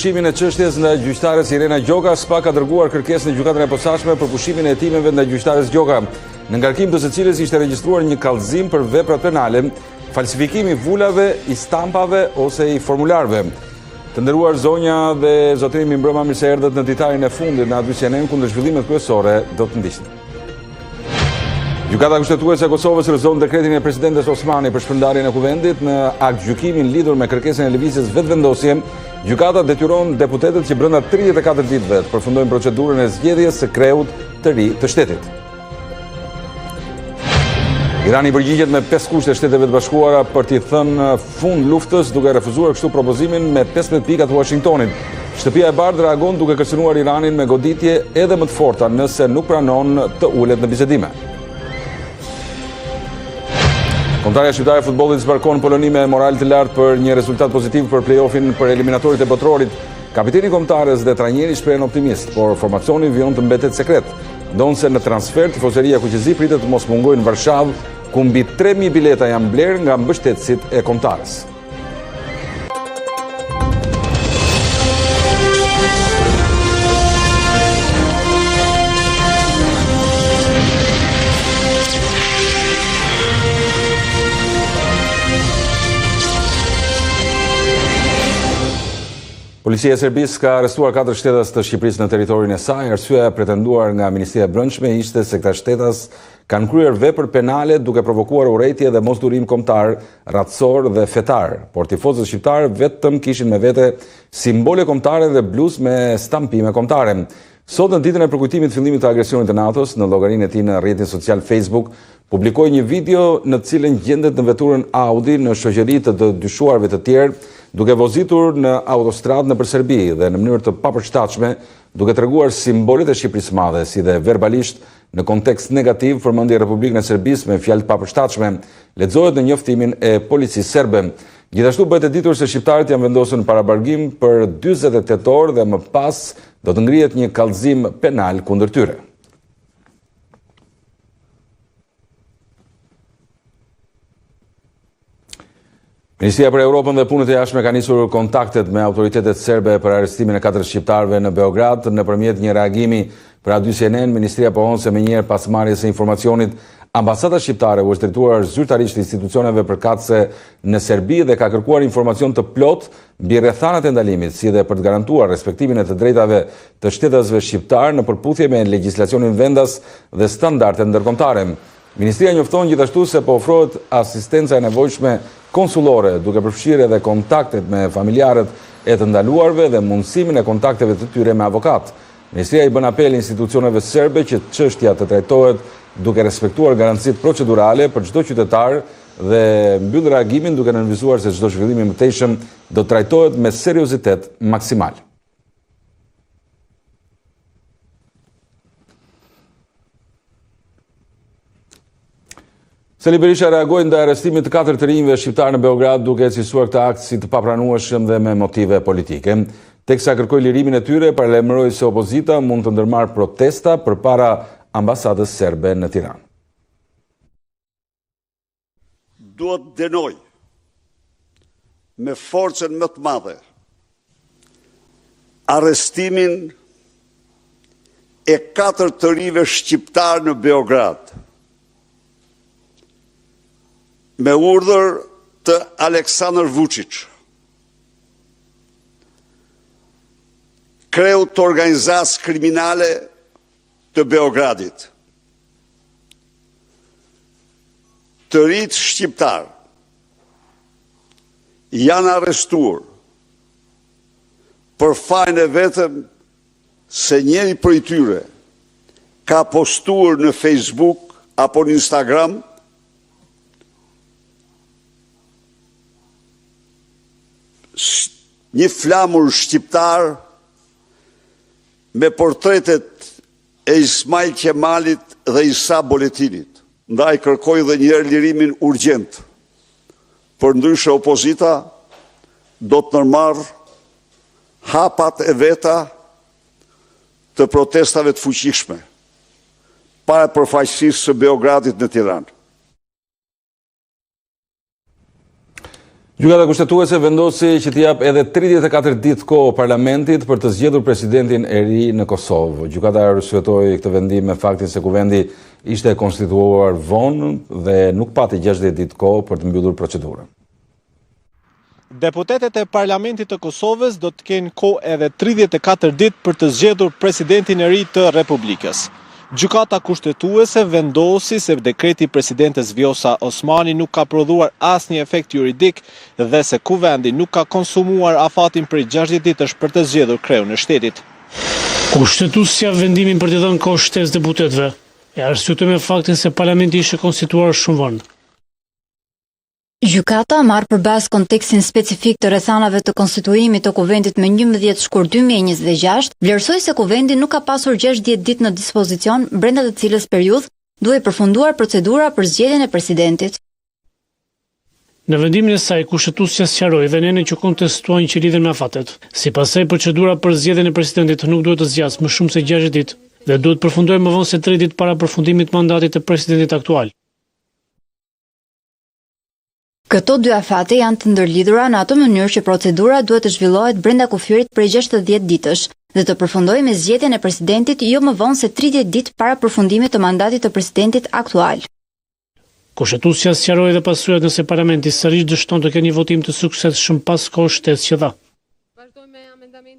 pushimin e çështjes ndaj gjyqtares Irena Gjoka, SPA ka dërguar kërkesën në gjykatën e posaçme për pushimin e hetimeve ndaj gjyqtares Gjoka, në ngarkim të së cilës ishte regjistruar një kallëzim për veprat penale, falsifikimi i vulave, i stampave ose i formularëve. Të nderuar zonja dhe zotëri, mbrëma, mirë se erdhët në ditarin e fundit në A2 kundër zhvillimet kryesore do të ndiqni. Gjykata kushtetuese e Kosovës rrëzon dekretin e presidentes Osmani për shpërndarjen e kuvendit në aktgjykimin lidhur me kërkesën e lëvizjes vetëvendosje. Gjykata detyron deputetët që brenda 34 ditëve të përfundojnë procedurën e zgjedhjes së kreut të ri të shtetit. Irani përgjigjet me 5 kushte Shteteve të Bashkuara për t'i thënë fund luftës, duke refuzuar kështu propozimin me 15 pika të Washingtonit. Shtëpia e Bardhë reagon duke kërcënuar Iranin me goditje edhe më të forta nëse nuk pranon të ulet në bisedime. Kombëtarja shqiptare e futbollit zbarkon Poloni me moral të lartë për një rezultat pozitiv për play-offin për eliminatorit e botrorit. Kapiteni kombëtares dhe trajneri shprehen optimist, por formacioni vijon të mbetet sekret. Ndonse në transfer tifozeria kuqezi pritet të mos mungojnë në Varshavë, ku mbi 3000 bileta janë blerë nga mbështetësit e kombëtares. Policia e Serbisë ka arrestuar 4 shtetas të Shqipërisë në territorin e saj. Arsyeja pretenduar nga Ministria e Brendshme ishte se këta shtetas kanë kryer vepër penale duke provokuar urrëtie dhe mosdurim kombëtar, racor dhe fetar. Por tifozët shqiptar vetëm kishin me vete simbole kombëtare dhe bluzë me stampime kombëtare. Sot në ditën e përkujtimit të fillimit të agresionit të NATO-s, në llogarinë e tij në rrjetin social Facebook, publikoi një video në të cilën gjendet në veturën Audi në shoqëri të dyshuarve të tjerë, duke vozitur në autostradë nëpër Serbi dhe në mënyrë të papërshtatshme, duke treguar simbolet e Shqipërisë madhe, si dhe verbalisht në kontekst negativ përmendje Republikën e Serbisë me fjalë të papërshtatshme, lexohet në njoftimin e policisë serbe. Gjithashtu bëhet e ditur se shqiptarët janë vendosur në parabargim për 48 orë dhe më pas do të ngrihet një kallëzim penal kundër tyre. Ministria për Europën dhe Punët e Jashtme ka nisur kontaktet me autoritetet serbe për arrestimin e 4 shqiptarëve në Beograd. Nëpërmjet një reagimi për A2 Ministria pohon se menjëherë pas marrjes së informacionit, ambasada shqiptare u është drejtuar zyrtarisht institucioneve përkatëse në Serbi dhe ka kërkuar informacion të plot mbi rrethanat e ndalimit, si dhe për të garantuar respektimin e të drejtave të shtetasve shqiptar në përputhje me legjislacionin vendas dhe standardet ndërkombëtare. Ministria njofton gjithashtu se po ofrohet asistenca e nevojshme konsulore, duke përfshirë edhe kontaktet me familjarët e të ndaluarve dhe mundësimin e kontakteve të tyre me avokat. Ministria i bën apel institucioneve serbe që çështja të trajtohet duke respektuar garancitë procedurale për çdo qytetar dhe mbyll reagimin duke nënvizuar se çdo zhvillim i mëtejshëm do të trajtohet me seriozitet maksimal. Sali Berisha reagoi ndaj arrestimit të 4 të rinjve shqiptar në Beograd duke cilësuar këtë akt si të papranueshëm dhe me motive politike. Teksa kërkoi lirimin e tyre, paralajmëroi se opozita mund të ndërmarrë protesta përpara ambasadës serbe në Tiranë. Duhet dënoj me forcën më të madhe arrestimin e 4 të rinjve shqiptar në Beograd, me urdhër të Aleksandar Vučić, kreut të organizatës kriminale të Beogradit. Të rinjt shqiptar janë arrestuar për fajin e vetëm se njëri prej tyre ka postuar në Facebook apo në Instagram një flamur shqiptar me portretet e Ismail Qemalit dhe Isa Boletinit. Ndaj kërkoj dhe njëherë lirimin urgjent. Për ndryshe opozita do të ndërmarrë hapat e veta të protestave të fuqishme para përfaqësisë së Beogradit në Tiranë. Gjykata kushtetuese vendosi që t'i jap edhe 34 ditë kohë parlamentit për të zgjedhur presidentin e ri në Kosovë. Gjykata arsyetoi këtë vendim me faktin se kuvendi ishte konstituuar vonë dhe nuk pati 60 ditë kohë për të mbyllur procedurën. Deputetët e Parlamentit të Kosovës do të kenë kohë edhe 34 ditë për të zgjedhur presidentin e ri të Republikës. Gjykata kushtetuese vendosi se dekreti presidentes Vjosa Osmani nuk ka prodhuar asnjë efekt juridik dhe se kuvendi nuk ka konsumuar afatin prej 60 ditësh për të zgjedhur kreun e shtetit. Kushtetuesja vendimin për të dhënë kohë shtesë deputetëve e arsyetoi me faktin se parlamenti ishte konstituar shumë vonë. Gjykata marrë përballë kontekstin specifik të rrethanave të konstituimit të kuvendit me 11 shkurt 2026, vlerësoi se kuvendi nuk ka pasur 60 ditë në dispozicion, brenda të cilës periudhë duhej përfunduar procedura për zgjedhjen e presidentit. Në vendimin e saj, kushtetuesja sqaroi dhe nënë që kontestuan që lidhen me afatet. Sipas procedura për zgjedhjen e presidentit nuk duhet të zgjasë më shumë se 60 ditë dhe duhet përfundojë më vonë se 3 ditë para përfundimit të mandatit të presidentit aktual. Këto dy afate janë të ndërlidhura në atë mënyrë që procedura duhet të zhvillohet brenda kufirit prej 60 ditësh dhe të përfundojë me zgjedhjen e presidentit jo më vonë se 30 ditë para përfundimit të mandatit të presidentit aktual. Kushtetuesja sqaroi dhe pasurat nëse parlamenti sërish dështon të kenë një votim të suksesshëm pas kohës shtesë që dha.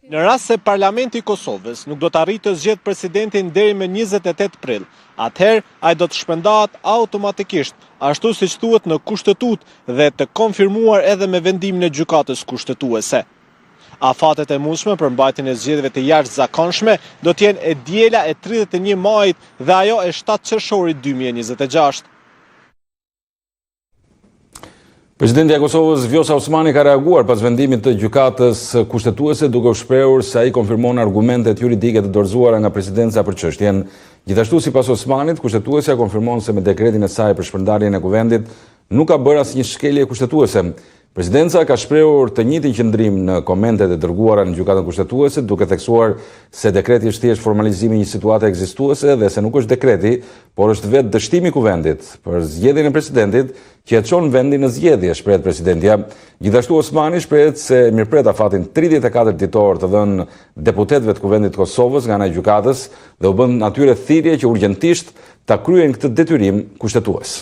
Në rast se Parlamenti i Kosovës nuk do të arrijë të zgjedhë presidentin deri më 28 prill, atëherë ai do të shpendohet automatikisht, ashtu siç thuhet në kushtetutë dhe të konfirmuar edhe me vendimin e gjykatës kushtetuese. Afatet e mundshme për mbajtjen e zgjedhjeve të jashtëzakonshme do të jenë e diela e 31 majit dhe ajo e 7 qershorit 2026. Presidenti i Kosovës Vjosa Osmani ka reaguar pas vendimit të gjykatës kushtetuese duke u shprehur se ai konfirmon argumentet juridike të dorëzuara nga presidenca për çështjen. Gjithashtu sipas Osmanit, kushtetuesja konfirmon se me dekretin e saj për shpërndarjen e kuvendit nuk ka bërë asnjë shkelje kushtetuese. Presidenca ka shprehur të njëjtin qëndrim në komentet e dërguara në gjykatën kushtetuese, duke theksuar se dekreti është thjesht formalizimi i një situate ekzistuese dhe se nuk është dekreti, por është vetë dështimi i kuvendit për zgjedhjen e presidentit që e çon vendin në zgjedhje, shprehet presidentja. Gjithashtu Osmani shprehet se mirëpret afatin 34 ditor të dhënë deputetëve të kuvendit të Kosovës nga ana e gjykatës dhe u bën atyre thirrje që urgjentisht ta kryejnë këtë detyrim kushtetues.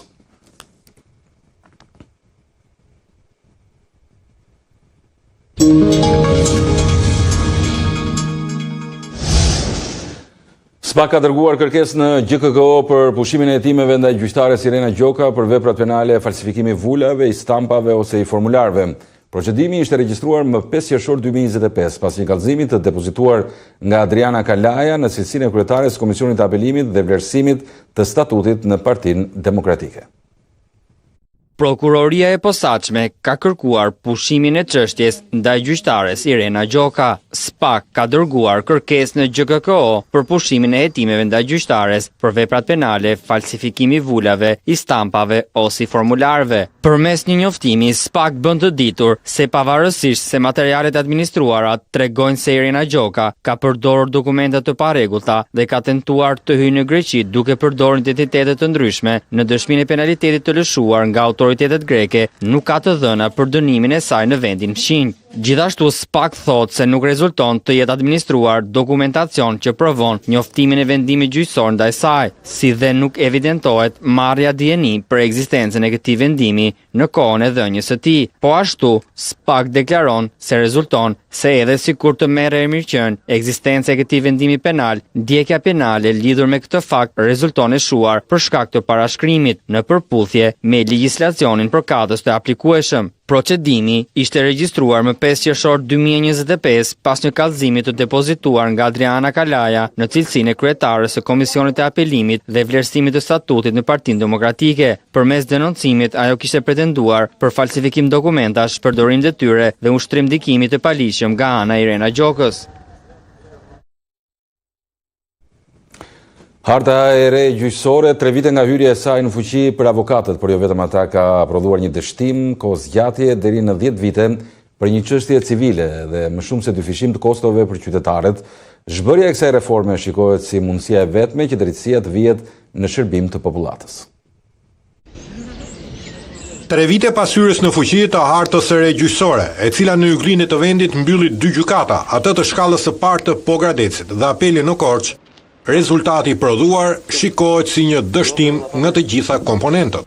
SPAK ka dërguar kërkesë në GKKO për pushimin e hetimeve ndaj gjyqtares Irena Gjoka për veprat penale, falsifikimi vulave, i stampave ose i formularëve. Procedimi ishte regjistruar më 5 qershor 2025 pas një kallëzimi të depozituar nga Adriana Kalaja në cilësinë e kryetares së Komisionit të Apelimit dhe Vlerësimit të Statutit në Partinë Demokratike. Prokuroria e posaçme ka kërkuar pushimin e çështjes ndaj gjyqtares Irena Gjoka. SPAK ka dërguar kërkesë në GKKO për pushimin e hetimeve ndaj gjyqtares për veprat penale, falsifikimi vulave, i stampave ose i formularëve. Përmes një njoftimi, SPAK bën të ditur se pavarësisht se materialet administruara tregojnë se Irena Gjoka ka përdorur dokumente të parregullta dhe ka tentuar të hyjë në Greqi duke përdorur identitete të ndryshme në dëshminë e penalitetit të lëshuar nga autoritetet greke, nuk ka të dhëna për dënimin e saj në vendin fqinj. Gjithashtu SPAK thot se nuk rezulton të jetë administruar dokumentacion që provon njoftimin e vendimit gjyqësor ndaj saj, si dhe nuk evidentohet marrja dieni për ekzistencën e këtij vendimi në kohën e dhënies së tij. Po ashtu, SPAK deklaron se rezulton se edhe sikur të merrë mirëqen ekzistenca e këtij vendimi penal, ndjekja penale lidhur me këtë fakt rezulton e shuar për shkak të parashkrimit në përputhje me legjislacionin përkatës të aplikueshëm. Procedimi ishte regjistruar më 5 qershor 2025 pas një kallëzimi të depozituar nga Adriana Kalaja në cilësinë e kryetares së Komisionit të Apelimit dhe Vlerësimit të Statutit në Partinë Demokratike. Përmes denoncimit, ajo kishte pretenduar për falsifikim dokumentash, përdorim detyre dhe ushtrim ndikimi të paligjshëm nga ana e Irena Gjokës. Harta e re gjyqësore, 3 vite nga hyrja e saj në fuqi për avokatët, por jo vetëm ata, ka prodhuar një dështim kohëzgjatje deri në 10 vite për një çështje civile dhe më shumë se dyfishim të kostove për qytetarët. Zhbërja e kësaj reforme shikohet si mundësia e vetme që drejtësia të vihet në shërbim të popullatës. 3 vite pas hyrjes në fuqi të hartës së re gjyqësore, e cila në Yglin e të vendit mbylli 2 gjykata, atë të shkallës së parë të Pogradecit dhe apelin në Korçë, rezultati i prodhuar shikohet si një dështim nga të gjitha komponentët.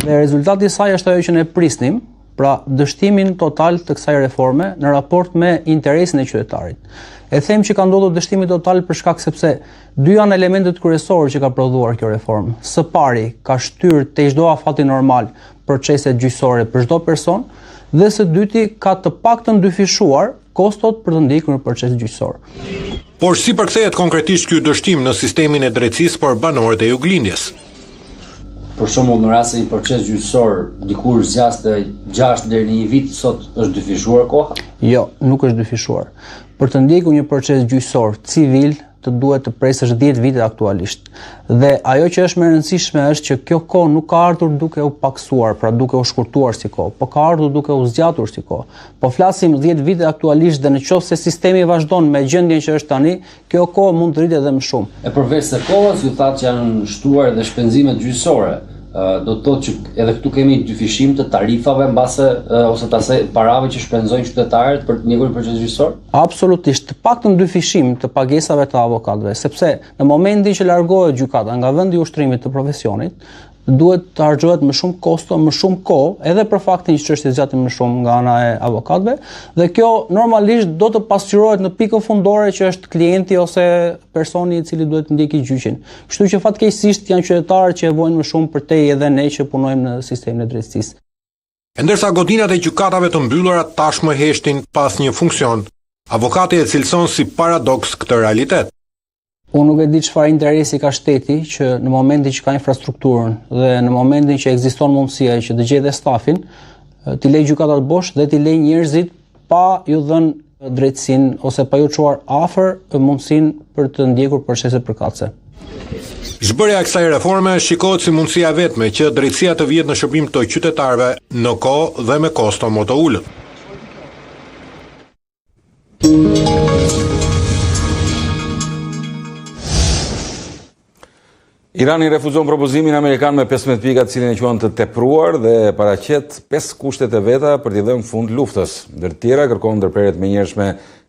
Dhe rezultati i saj është ajo që ne prisnim, pra dështimin total të kësaj reforme në raport me interesin e qytetarit. E them që ka ndodhur dështimi total për shkak sepse dy janë elementet kryesorë që ka prodhuar kjo reformë. Së pari, ka shtyr te çdo afati normal proceset gjyqësore për çdo person, dhe së dyti ka të paktën dyfishuar kostot për të ndjekur në proces gjyqësor. Por si përkthehet konkretisht ky dështim në sistemin e drejtësisë për banorët e Juglindjes? Për shembull, në rast se një proces gjyqësor dikur zgjaste 6 deri në 1 vit, sot është dyfishuar koha? Jo, nuk është dyfishuar. Për të ndjekur një proces gjyqësor civil, të duhet të presësh 10 vite aktualisht. Dhe ajo që është më e rëndësishme është që kjo kohë nuk ka ardhur duke u paksuar, pra duke u shkurtuar si kohë, po ka ardhur duke u zgjatur si kohë. Po flasim 10 vite aktualisht dhe nëse sistemi vazhdon me gjendjen që është tani, kjo kohë mund të rritet edhe më shumë. E përveç se kohës, ju thatë që janë shtuar edhe shpenzimet gjyqësore. Do të thotë që edhe këtu kemi dyfishim të tarifave mbase ose të asaj parave që shpenzojnë qytetarët për të ndjekur proces gjyqësor? Absolutisht, të paktën dyfishim të pagesave të avokatëve, sepse në momentin që largohet gjykata nga vendi i ushtrimit të profesionit, duhet të harxhohet më shumë kosto, më shumë kohë, edhe për faktin që çështja zgjatet më shumë nga ana e avokatëve, dhe kjo normalisht do të pasqyrohet në pikën fundore që është klienti ose personi i cili duhet të ndjekë gjyqin. Kështu që fatkeqësisht janë qytetarë që vojnë më shumë për te edhe ne që punojmë në sistemin e drejtësisë. Ndërsa godinat e gjykatave të mbyllura tashmë heshtin pas një funksion, avokati e cilëson si paradoks këtë realitet. Unë nuk e di çfarë interesi ka shteti që në momentin që ka infrastrukturën dhe në momentin që ekziston mundësia që të gjejë stafin, t'i lejë gjykatat bosh dhe t'i lejë njerëzit pa ju dhënë drejtësinë ose pa ju çuar afër mundësinë për të ndjekur procese përkatëse. Zbërja e kësaj reforme shikohet si mundësia vetme që drejtësia të vihet në shërbim të qytetarëve në kohë dhe me kosto më të ulët. Irani refuzon propozimin amerikan me 15 pika, cilin e quan të tepruar dhe paraqet 5 kushtet e veta për t'i dhënë fund luftës. Ndër tjera kërkon ndërprerjet menjëhershme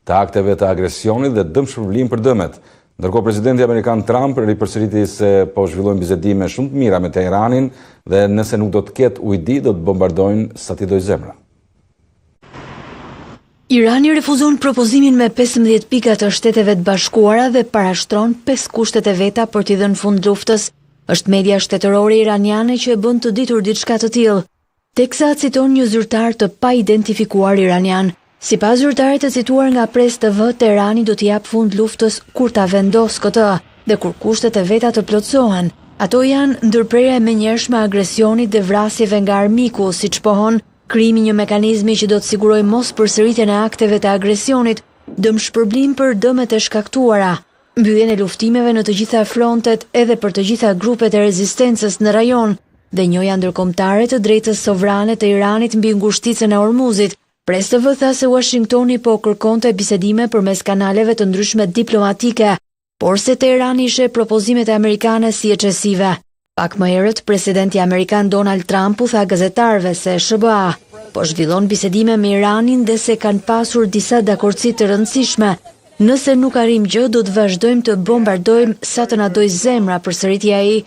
të akteve të agresionit dhe dëmshpërblim për dëmet. Ndërkohë presidenti amerikan Trump ripërsëriti se po zhvillojnë bisedime shumë të mira me Teheranin dhe nëse nuk do të ketë ujdi, do të bombardojnë sa t'i dojë zemra. Irani refuzon propozimin me 15 pika të Shteteve të Bashkuara dhe parashtron 5 kushtet e veta për t'i dhënë fund luftës. Është media shtetërore iraniane që e bën të ditur diçka të tillë, teksa citon një zyrtar të pa identifikuar iranian. Sipas zyrtarit të cituar nga Press TV, Teherani do t'i jap fund luftës kur ta vendos këtë dhe kur kushtet e veta të plotësohen. Ato janë ndërprerja e menjëhershme e agresionit dhe vrasjeve nga armiku, siç pohon, krimi një mekanizmi që do të sigurojë mos përsëritjen e akteve të agresionit, dëmshpërblim për dëmet e shkaktuara, mbylljen e luftimeve në të gjitha frontet edhe për të gjitha grupet e rezistencës në rajon, dhe njoja ndërkombëtare të drejtës sovrane të Iranit mbi ngushticën e Hormuzit. Press TV tha se Washingtoni po kërkonte bisedime përmes kanaleve të ndryshme diplomatike, por se Teherani ishte propozimet amerikane si ekscesive. Pak më herët, presidenti amerikan Donald Trump u tha gazetarëve se SBA po zhvillon bisedime me Iranin dhe se kanë pasur disa dakordsi të rëndësishme. Nëse nuk arrim gjë, do të vazhdojmë të bombardojmë sa të na dojë zemra, përsëriti ai.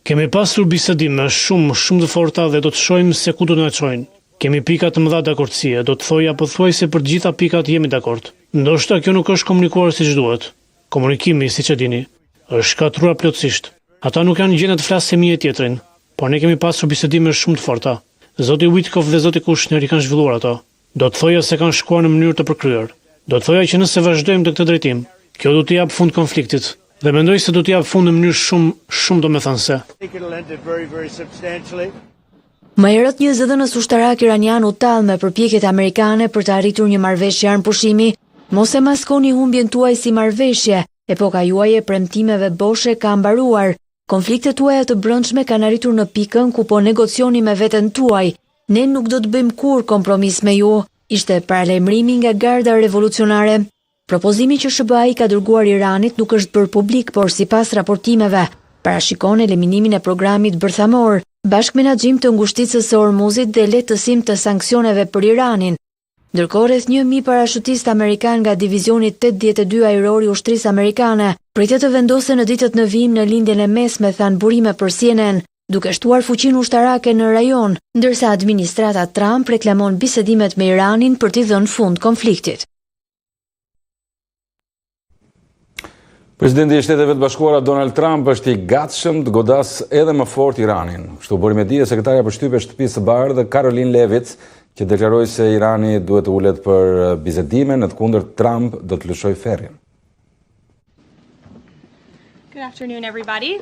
Kemi pasur bisedime shumë të forta dhe do të shohim se ku do të na çojnë. Kemi pika të mëdha dakordësie, do të thoja pothuajse për të gjitha pikat jemi dakord. Ndoshta kjo nuk është komunikuar siç duhet. Komunikimi, siç e dini, është shkatruar plotësisht. Ata nuk janë gjendje të flasin një tjetrin, por ne kemi pasur bisedime shumë të forta. Zoti Witkoff dhe zoti Kushner i kanë zhvilluar ato. Do të thoja se kanë shkuar në mënyrë të përkryer. Do të thoja që nëse vazhdojmë në këtë drejtim, kjo do të jap fund konfliktit dhe mendoj se do të jap fund në mënyrë shumë domethënëse. Më herët një zëdhënës ushtarak iranian u tall me përpjekjet amerikane për të arritur një marrëveshje armpushimi. Mos e maskoni humbjen tuaj si marrëveshje, epoka juaj e premtimeve boshe ka mbaruar. Konfliktet tuaja të brendshme kanë arritur në pikën ku po negocioni me veten tuaj. Ne nuk do të bëjmë kur kompromis me ju, ishte paralajmërimi nga garda revolucionare. Propozimi që SBA-i ka dërguar Iranit nuk është bërë publik, por sipas raportimeve, parashikon eliminimin e programit bërthamor, bashkmenaxhim të ngushticës së Hormuzit dhe lehtësim të sanksioneve për Iranin. Ndërkohë rreth 1000 parashutistë amerikan nga divizioni 82 ajror i ushtrisë amerikane pritet të vendosen në ditët në vijim në lindjen e mesme, than burime për CNN, duke shtuar fuqinë ushtarake në rajon, ndërsa administrata Trump reklamon bisedimet me Iranin për t'i dhënë fund konfliktit. Presidenti i Shteteve të Bashkuara Donald Trump është i gatshëm të godas edhe më fort Iranin. Kështu bëri me dije sekretarja për shtypje e Shtëpisë së Bardhë Caroline Levitt, që deklaroi se Irani duhet të ulet për bisedime, në të kundërt Trump do të lëshojë ferrin. Good afternoon, everybody.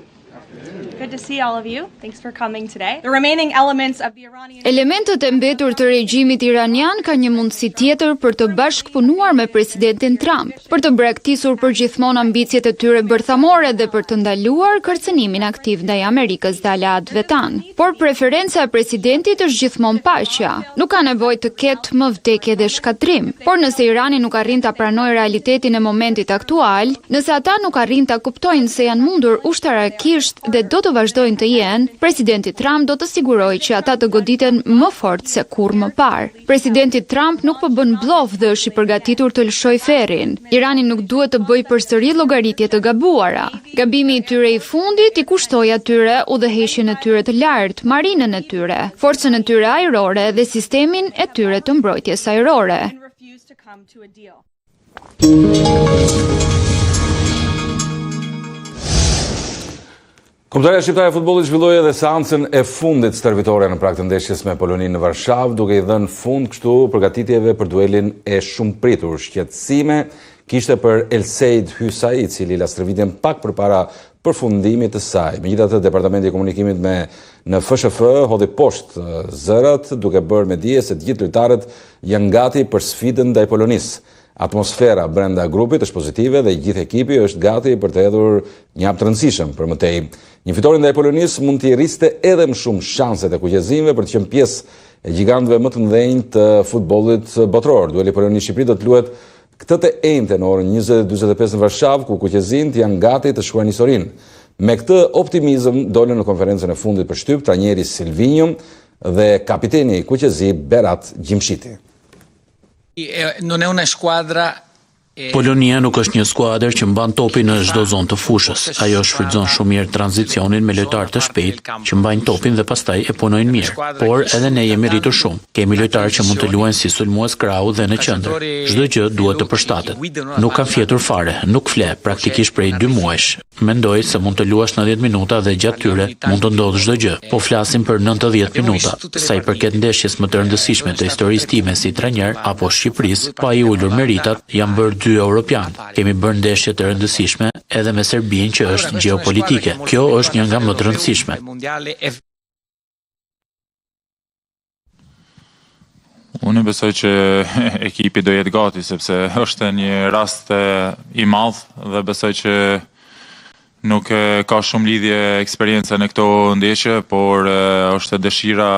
Good to see all of you. Thanks for coming today. The remaining elements of the Iranian... Elementët e mbetur të regjimit iranian ka një mundësi tjetër për të bashkëpunuar me presidentin Trump, për të braktisur përgjithmonë ambicjet e tyre bërthamore dhe për të ndaluar kërcënimin aktiv ndaj Amerikës dhe aleatëve tan. Por preferenca e presidentit është gjithmonë paqja. Nuk ka nevojë të ketë më vdekje dhe shkatrim. Por nëse Irani nuk arrin ta pranojë realitetin e momentit aktual, nëse ata nuk arrin ta kuptojnë se janë mundur ushtarakisht dhe do të vazhdojnë të jenë, presidenti Trump do të sigurojë që ata të goditen më fort se kurrë më parë. Presidenti Trump nuk po bën bllov dhe është i përgatitur të lëshojë ferrin. Irani nuk duhet të bëjë përsëri llogaritje të gabuara. Gabimi i tyre i fundit i kushtoi atyre udhëheqjen e tyre të lartë, marinën e tyre, forcën e tyre ajrore dhe sistemin e tyre të mbrojtjes ajrore. Kombëtarja shqiptare e futbollit zhvilloi edhe seancën e fundit stërvitore në prag të ndeshjes me Poloninë në Varshavë, duke i dhënë fund kështu përgatitjeve për duelin e shumë pritur. Shqetësime kishte për Elseid Hysaj, i cili la stërvitjen pak përpara përfundimit të saj. Megjithatë, Departamenti i Komunikimit në FSHF hodhi poshtë zërat, duke bërë me dije se të gjithë lojtarët janë gati për sfidën ndaj Polonisë. Atmosfera brenda grupit është pozitive dhe gjithë ekipi është gati për të hedhur një hap të rëndësishëm për mëtej. Një fitore ndaj Polonisë mund t'i rriste edhe më shumë shanset e kuqezimve për të qenë pjesë e gjigantëve më të mëdhenj të futbollit botror. Dueli Poloni-Shqipëri do të luhet këtë të enjte në orën 20:45 në Varshavë, ku kuqezimët janë gati të shkruajnë historinë. Me këtë optimizëm dolën në konferencën e fundit për shtyp trajneri Silvinho dhe kapiteni i kuqezi Berat Gjimshiti. Non è una squadra. Polonia nuk është një skuadër që mban topin në çdo zonë të fushës. Ajo shfrytëzon shumë mirë tranzicionin me lojtarë të shpejtë që mbajnë topin dhe pastaj e punojnë mirë. Por edhe ne jemi rritur shumë. Kemi lojtarë që mund të luajnë si sulmues krau dhe në qendër. Çdo gjë duhet të përshtatet. Nuk kam fjetur fare, nuk fle, praktikisht prej 2 muajsh. Mendoj se mund të luash 90 minuta dhe gjatë tyre mund të ndodhë çdo gjë. Po flasim për 90 minuta. Sa i përket ndeshjes më të rëndësishme të historisë time si trajner apo Shqipërisë, pa i ulur meritat, janë bërë 2 europian. Kemi bërë ndeshje të rëndësishme edhe me Serbinë që është gjeopolitike. Kjo është një nga më të rëndësishme. Unë besoj që ekipi do jetë gati, sepse është një rast i madh dhe besoj që nuk ka shumë lidhje eksperjenca në këto ndeshje, por është dëshira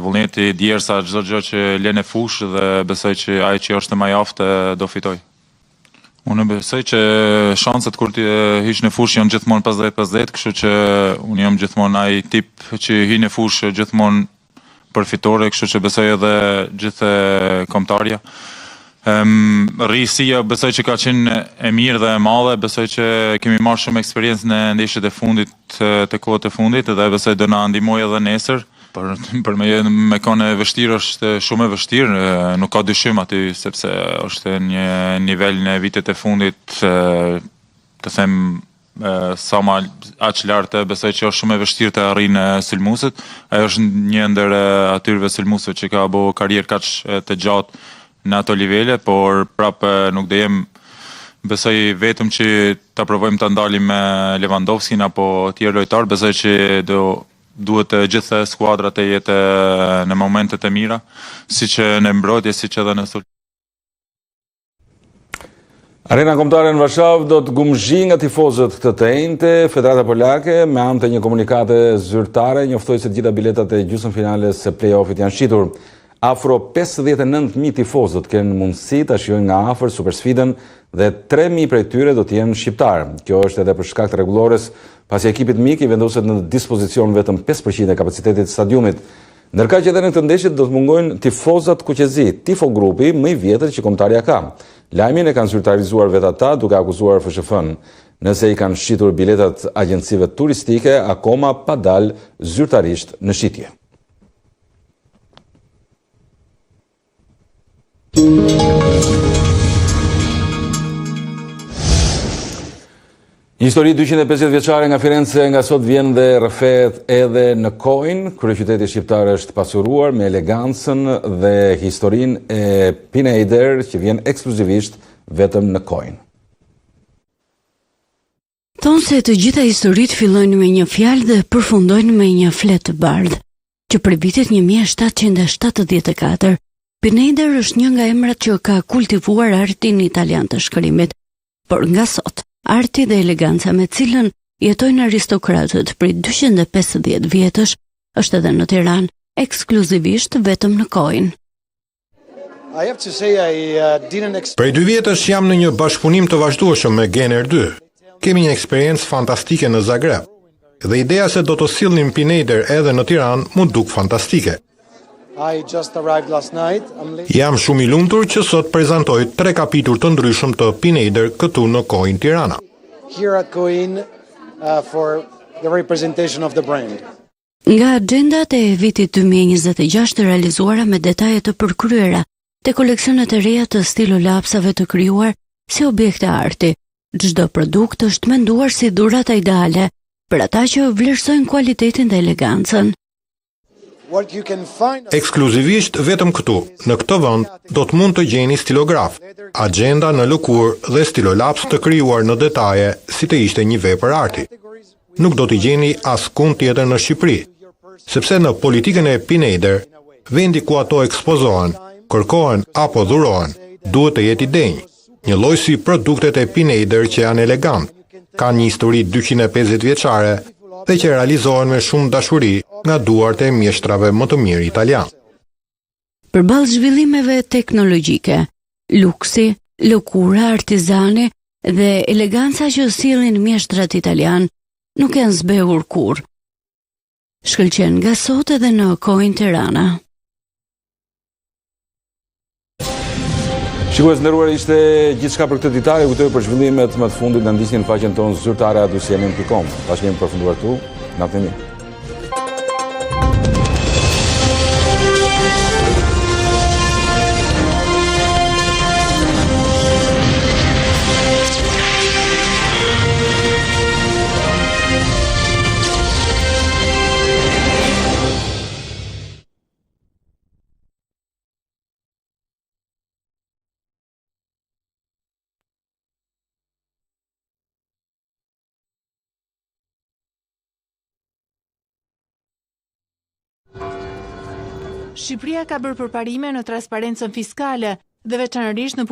vullneti djersa çdo gjë që lën e fush dhe besoj që ai që është më i aftë do fitoj. Unë besoj që shanset kur ti hysh në fush janë gjithmonë 50-50, kështu që unë jam gjithmonë ai tip që hyn në fush gjithmonë për fitore, kështu që besoj edhe gjithë kombëtarja. Rrisia besoj që ka qenë e mirë dhe e madhe, besoj që kemi marrë shumë eksperiencë në ndeshjet e fundit të kohët e fundit dhe besoj do na ndihmoj edhe nesër. Për me kone vështirë është shumë e vështirë, nuk ka dyshim aty, sepse është një nivel në vitet e fundit, të them sa ma aq lartë, besoj që është shumë e vështirë të arrijnë sulmuesit. Ai është një ndër atyre sulmuesve që ka bo karrierë kaq të gjatë në ato nivele, por prapë nuk do jem, besoj vetëm që ta provojmë ta ndalim me Lewandowskin apo tjerë lojtarë, besoj që duhet gjithë skuadrat të jetë në momentet e mira, siç në mbrojtje, siç edhe në sulm. Arena kombëtare në Varshavë do të gumzhi nga tifozët këtë të enjte. Federata Polake me anë të një komunikate zyrtare njoftoi se të gjitha biletat e gjysmëfinales së play-offit janë shitur. Afro 59.000 tifozët kanë mundësi ta shijojnë nga afër supersfidën dhe 3.000 prej tyre do të jenë shqiptarë. Kjo është edhe për shkak të rregullores, pasi ekipit mik i vendoset në dispozicion vetëm 5% e kapacitetit të stadiumit. Ndërkaq që edhe në këtë ndeshje do të mungojnë tifozat kuqezi, tifo grupi më i vjetër që kombëtarja ka. Lajmin e kanë zyrtarizuar vetë ata duke akuzuar FSHF-n. Nëse i kanë shqitur biletat agjencive turistike, akoma pa dalë zyrtarisht në shitje. Një histori 250 vjeçare nga Firenze nga sot vjen dhe rrëfehet edhe në Kojnë. Kryeqyteti shqiptar është pasuruar me elegancën dhe historinë e Pinejder që vjen ekskluzivisht vetëm në Kojnë. Thonë se të gjitha historitë fillojnë me një fjalë dhe përfundojnë me një flet të bardhë, që për vitet 1774, Pinejder është një nga emrat që ka kultivuar artin italian të shkrimit, por nga sot, arti dhe eleganca me cilën jetojnë aristokratët prej 250 vjetësh është edhe në Tiranë, ekskluzivisht vetëm në Kojnë. Prej 2 vjetësh jam në një bashkëpunim të vazhdueshëm me Gener 2. Kemi një eksperiencë fantastike në Zagreb. Dhe ideja se do të sillnim Pinejder edhe në Tiranë mu duk fantastike. Jam shumë i lumtur që sot prezantoj 3 kapitull të ndryshëm të Pinejder këtu në Kojnë Tirana. Nga agjendat e vitit 2026 të realizuara me detaje të përkryera, te koleksionet e reja të stilolapsave të krijuar si objekte arti, çdo produkt është menduar si dhurata ideale për ata që vlerësojnë kualitetin dhe elegancën. Ekskluzivisht vetëm këtu, në këtë vend, do të mund të gjeni stilograf, agjenda në lëkurë dhe stilolaps të krijuar në detaje si të ishte një vepër arti. Nuk do t'i gjeni askund tjetër në Shqipëri, sepse në politikën e Pinejder, vendi ku ato ekspozohen, kërkohen apo dhurohen, duhet të jetë i denjë. Një lloj si produktet e Pinejder që janë elegant, kanë një histori 250 vjeçare dhe që realizohen me shumë dashuri nga duart e mjeshtrave më të mirë italian. Përballë zhvillimeve teknologjike, luksi, lëkura artizane dhe eleganca që sillin mjeshtrat italian nuk janë zbehur kurrë. Shkëlqen nga sot edhe në Kojnë Tirana. Shikues nderuar, ishte gjithçka për këtë ditë. Ju kujtoj për zhvillimet më të fundit na ndiqni në faqen tonë zyrtare@cnn.com. Bashkë jemi përfunduar këtu. Natën e mirë. Shqipëria ka bërë përparime në transparencën fiskale dhe veçanërisht në